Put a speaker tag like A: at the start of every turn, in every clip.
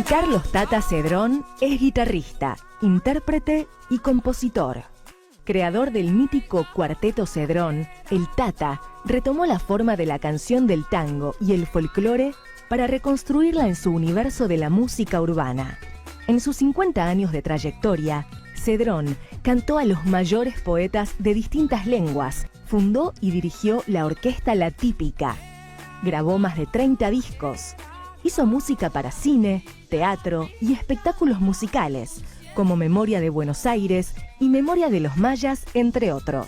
A: Carlos Tata Cedrón es guitarrista, intérprete y compositor. Creador del mítico Cuarteto Cedrón, el Tata retomó la forma de la canción del tango y el folclore para reconstruirla en su universo de la música urbana. En sus 50 años de trayectoria, Cedrón cantó a los mayores poetas de distintas lenguas, fundó y dirigió la orquesta La Típica, grabó más de 30 discos, hizo música para cine, teatro y espectáculos musicales, como Memoria de Buenos Aires y Memoria de los Mayas, entre otros.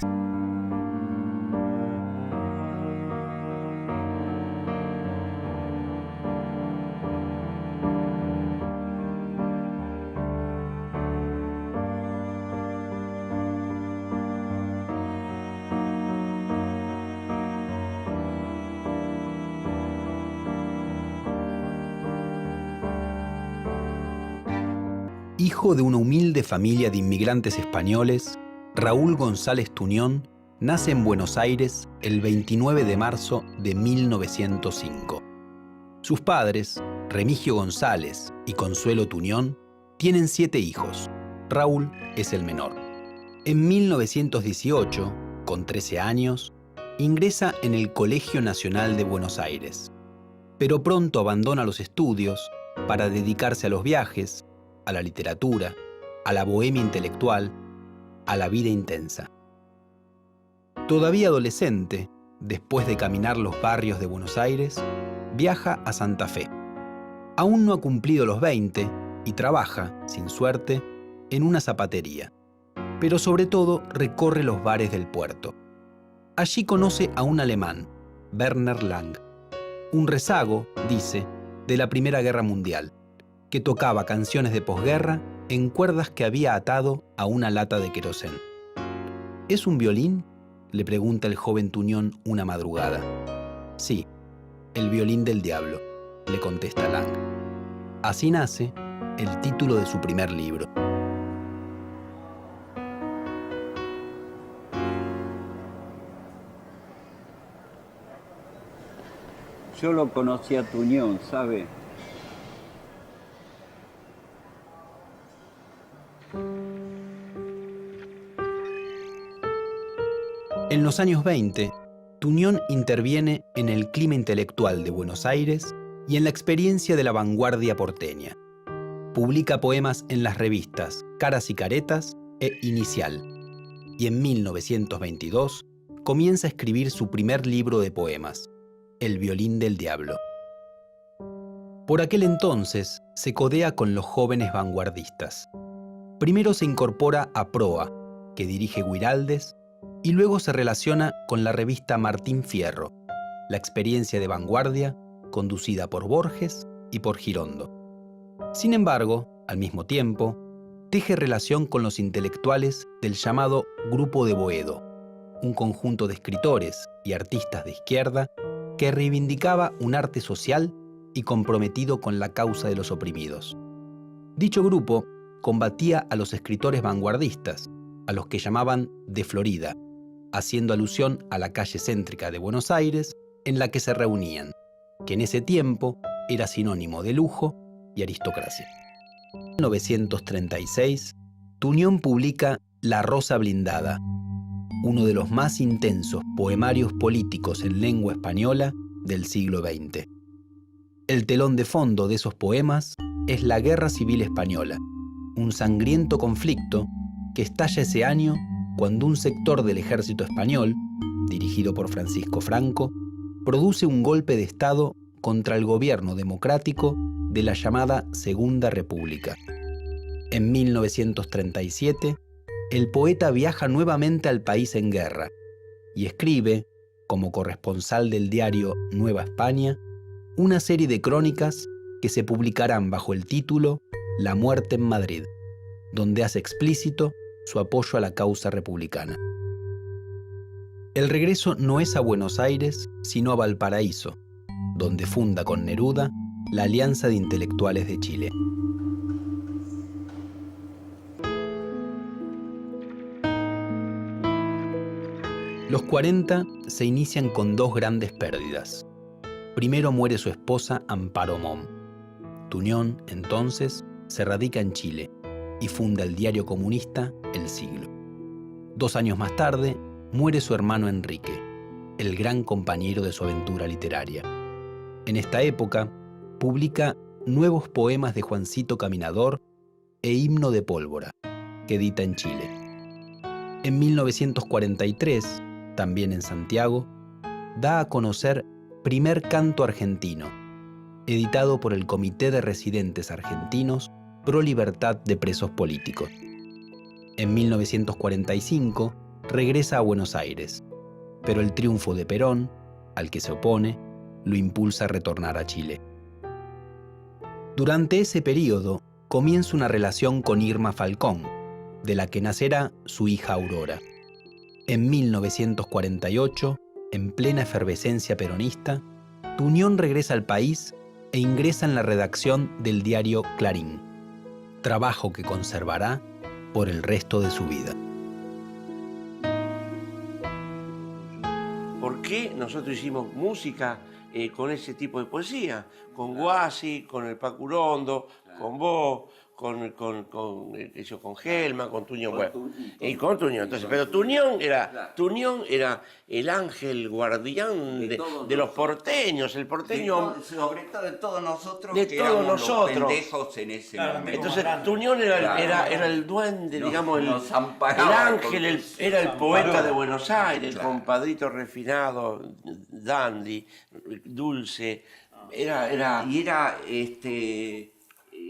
B: Hijo de una humilde familia de inmigrantes españoles, Raúl González Tuñón nace en Buenos Aires el 29 de marzo de 1905. Sus padres, Remigio González y Consuelo Tuñón, tienen 7 hijos. Raúl es el menor. En 1918, con 13 años, ingresa en el Colegio Nacional de Buenos Aires, pero pronto abandona los estudios para dedicarse a los viajes, a la literatura, a la bohemia intelectual, a la vida intensa. Todavía adolescente, después de caminar los barrios de Buenos Aires, viaja a Santa Fe. Aún no ha cumplido los 20 y trabaja, sin suerte, en una zapatería, pero sobre todo recorre los bares del puerto. Allí conoce a un alemán, Werner Lang, un rezago, dice, de la Primera Guerra Mundial, que tocaba canciones de posguerra en cuerdas que había atado a una lata de querosén. ¿Es un violín?, le pregunta el joven Tuñón una madrugada. Sí, el violín del diablo, le contesta Lang. Así nace el título de su primer libro.
C: Yo lo conocí a Tuñón, ¿sabe?
B: En los años 20, Tuñón interviene en el clima intelectual de Buenos Aires y en la experiencia de la vanguardia porteña. Publica poemas en las revistas Caras y Caretas e Inicial, y en 1922 comienza a escribir su primer libro de poemas, El violín del diablo. Por aquel entonces se codea con los jóvenes vanguardistas. Primero se incorpora a Proa, que dirige Guiraldes, y luego se relaciona con la revista Martín Fierro, la experiencia de vanguardia conducida por Borges y por Girondo. Sin embargo, al mismo tiempo, teje relación con los intelectuales del llamado Grupo de Boedo, un conjunto de escritores y artistas de izquierda que reivindicaba un arte social y comprometido con la causa de los oprimidos. Dicho grupo combatía a los escritores vanguardistas, a los que llamaban de Florida, haciendo alusión a la calle céntrica de Buenos Aires en la que se reunían, que en ese tiempo era sinónimo de lujo y aristocracia. En 1936, Tuñón publica La Rosa Blindada, uno de los más intensos poemarios políticos en lengua española del siglo XX. El telón de fondo de esos poemas es la Guerra Civil Española, un sangriento conflicto que estalla ese año cuando un sector del ejército español, dirigido por Francisco Franco, produce un golpe de Estado contra el gobierno democrático de la llamada Segunda República. En 1937, el poeta viaja nuevamente al país en guerra y escribe, como corresponsal del diario Nueva España, una serie de crónicas que se publicarán bajo el título La muerte en Madrid, donde hace explícito su apoyo a la causa republicana. El regreso no es a Buenos Aires, sino a Valparaíso, donde funda con Neruda la Alianza de Intelectuales de Chile. Los 40 se inician con 2 grandes pérdidas. Primero muere su esposa Amparo Mom. Tuñón, entonces, se radica en Chile y funda el diario comunista El Siglo. 2 años más tarde, muere su hermano Enrique, el gran compañero de su aventura literaria. En esta época, publica Nuevos poemas de Juancito Caminador e Himno de Pólvora, que edita en Chile. En 1943, también en Santiago, da a conocer Primer Canto Argentino, editado por el Comité de Residentes Argentinos pro libertad de presos políticos. En 1945 regresa a Buenos Aires, pero el triunfo de Perón, al que se opone, lo impulsa a retornar a Chile. Durante ese periodo comienza una relación con Irma Falcón, de la que nacerá su hija Aurora. En 1948, en plena efervescencia peronista, Tuñón regresa al país e ingresa en la redacción del diario Clarín, trabajo que conservará por el resto de su vida.
D: ¿Por qué nosotros hicimos música con ese tipo de poesía? Con Guasi, con el Paco Urondo, con vos, con Gelman, con Tuñón, bueno, y con Tuñón. Entonces, pero Tuñón era el ángel guardián de los porteños, el porteño.
C: Sobre todo de todos nosotros,
D: de
C: que
D: todos
C: éramos
D: nosotros.
C: los pendejos en ese momento.
D: Entonces, Tuñón era el duende, digamos, el ángel, era el poeta de Buenos Aires, el compadrito refinado, dandy, dulce. Era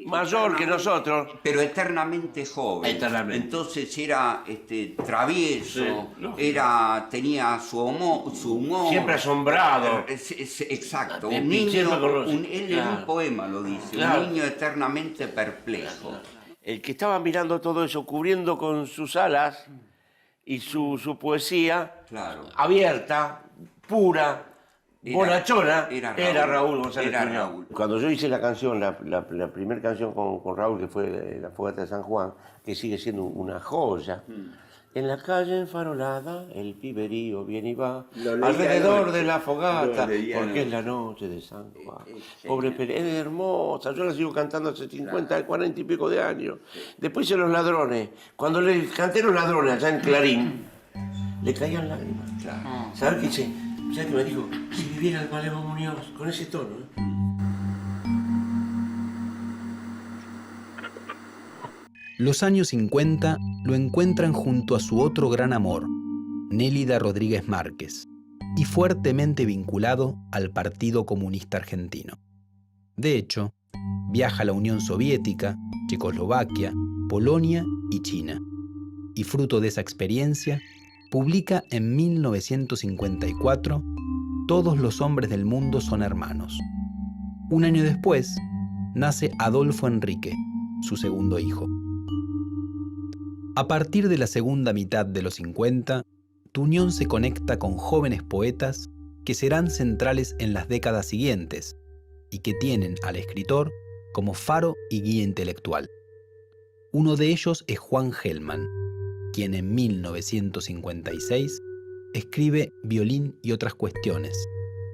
D: mayor que nosotros,
C: pero eternamente joven.
D: Eternamente.
C: Entonces era travieso,
D: sí,
C: tenía su humor.
D: Siempre asombrado.
C: Exacto,
D: El
C: un niño, él en
D: claro,
C: un poema lo dice,
D: claro,
C: un niño eternamente perplejo.
D: El que estaba mirando todo eso, cubriendo con sus alas y su poesía,
C: claro,
D: abierta, pura, bonachona, era Raúl González Tuñón.
C: Raúl.
D: Cuando yo hice la canción, la primera canción con Raúl, que fue La Fogata de San Juan, que sigue siendo una joya. En la calle enfarolada, el piberío viene y va, alrededor de la fogata, porque es la noche de San Juan. Pobre Pérez, es hermosa, yo la sigo cantando hace 50, 40 y pico de años. Después hice Los Ladrones. Cuando le canté Los Ladrones allá en Clarín, le caían lágrimas. ¿Sabes qué hice? ¿Sabes qué me dijo? Si viviera el Malevo Muñoz, con ese tono,
B: Los años 50 lo encuentran junto a su otro gran amor, Nélida Rodríguez Márquez, y fuertemente vinculado al Partido Comunista Argentino. De hecho, viaja a la Unión Soviética, Checoslovaquia, Polonia y China, y fruto de esa experiencia, publica en 1954 Todos los hombres del mundo son hermanos. Un año después, nace Adolfo Enrique, su segundo hijo. A partir de la segunda mitad de los 50, Tuñón se conecta con jóvenes poetas que serán centrales en las décadas siguientes y que tienen al escritor como faro y guía intelectual. Uno de ellos es Juan Gelman, quien en 1956 escribe Violín y otras cuestiones,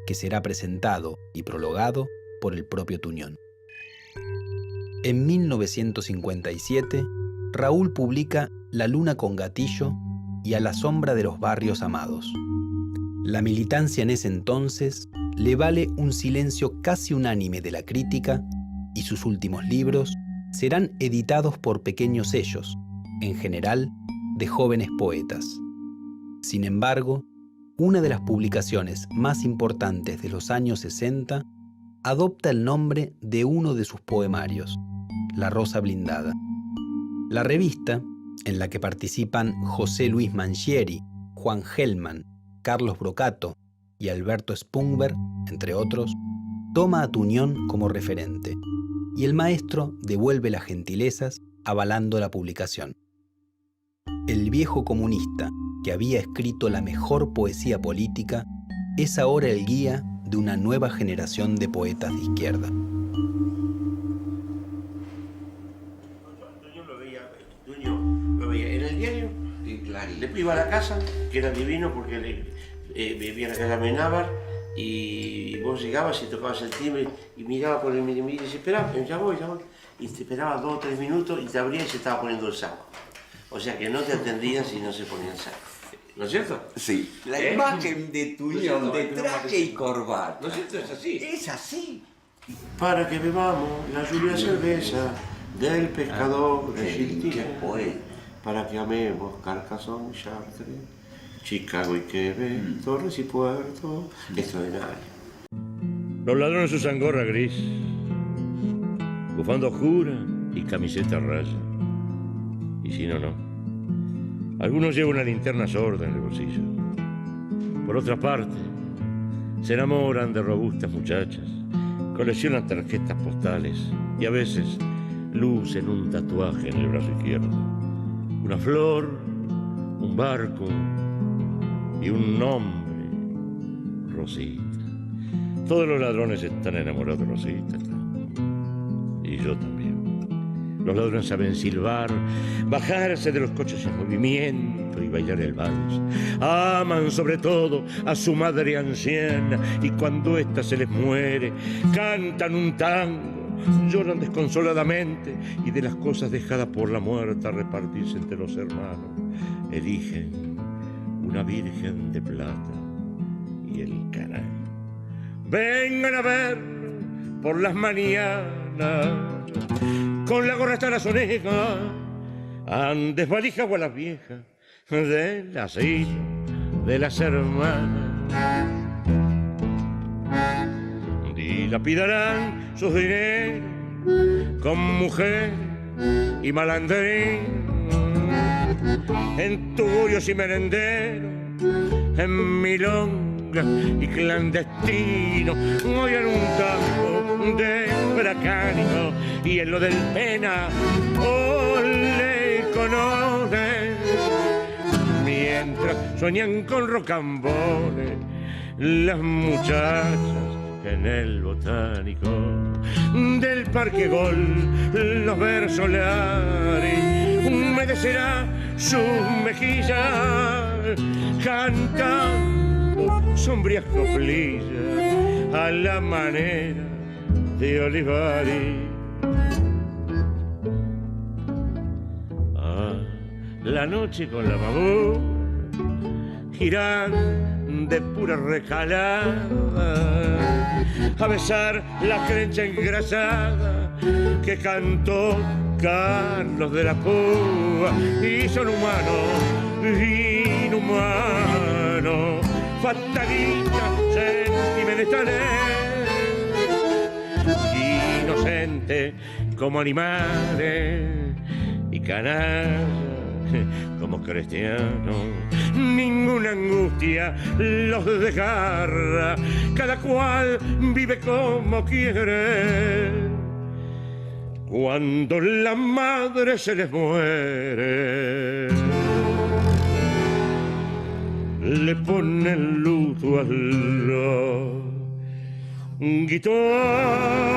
B: que será presentado y prologado por el propio Tuñón. En 1957, Raúl publica La luna con gatillo y A la sombra de los barrios amados. La militancia en ese entonces le vale un silencio casi unánime de la crítica y sus últimos libros serán editados por pequeños sellos, en general de jóvenes poetas. Sin embargo, una de las publicaciones más importantes de los años 60 adopta el nombre de uno de sus poemarios, La Rosa Blindada. La revista, en la que participan José Luis Mangieri, Juan Gelman, Carlos Brocato y Alberto Spungber, entre otros, toma a Tuñón como referente, y el maestro devuelve las gentilezas avalando la publicación. El viejo comunista, que había escrito la mejor poesía política, es ahora el guía de una nueva generación de poetas de izquierda.
D: Tuñón lo veía en el diario,
C: Sí, Clarín.
D: después iba a la casa, que era divino porque vivía en la casa Amenábar, y vos llegabas y tocabas el timbre y miraba por el mirimir y decía, esperá, ya voy. Y te esperaba 2 o 3 minutos y te abría y se estaba poniendo el saco. O sea que no te atendían si no se ponía el saco. ¿No es cierto?
C: Sí, la imagen de Tuñón, de traje y corbata.
D: ¿No es cierto? Es así.
C: Es así.
D: Para que bebamos la lluvia cerveza del pescador de Chiltí.
C: Qué poeta.
D: Para que amemos Carcassonne, Chartres, Chicago y Quebec, Torres y Puerto. Extraordinario.
E: Los ladrones usan gorra gris, bufanda oscura y camiseta a raya. Y si no, no. Algunos llevan una linterna sorda en el bolsillo. Por otra parte, se enamoran de robustas muchachas, coleccionan tarjetas postales y a veces lucen un tatuaje en el brazo izquierdo. Una flor, un barco y un nombre, Rosita. Todos los ladrones están enamorados de Rosita. Y yo también. Los ladrones saben silbar, bajarse de los coches en movimiento y bailar el vals. Aman sobre todo a su madre anciana y cuando ésta se les muere, cantan un tango, lloran desconsoladamente y de las cosas dejadas por la muerta a repartirse entre los hermanos, eligen una virgen de plata y el canal. Vengan a ver por las mañanas con la gorra hasta las orejas, andes valijas o a las viejas del asilo de las hermanas. Dilapidarán sus dineros con mujer y malandrín, en tugurios y merenderos, en milonga y clandestino, oigan un tango de bracánico y en lo del pena ole con ole, mientras sueñan con rocamboles las muchachas en el botánico del Parque Gol, los versos Lari humedecerá sus mejillas cantando sombrías coplillas a la manera de Olivari. La noche con la mamú giran de pura recalada a besar la crencha engrasada que cantó Carlos de la Púa, y son humanos, inhumanos, fatalistas, sentimentales, inocentes como animales y canallas como cristianos. Ninguna angustia los desgarra, cada cual vive como quiere. Cuando la madre se les muere, le ponen luto a la guitarra.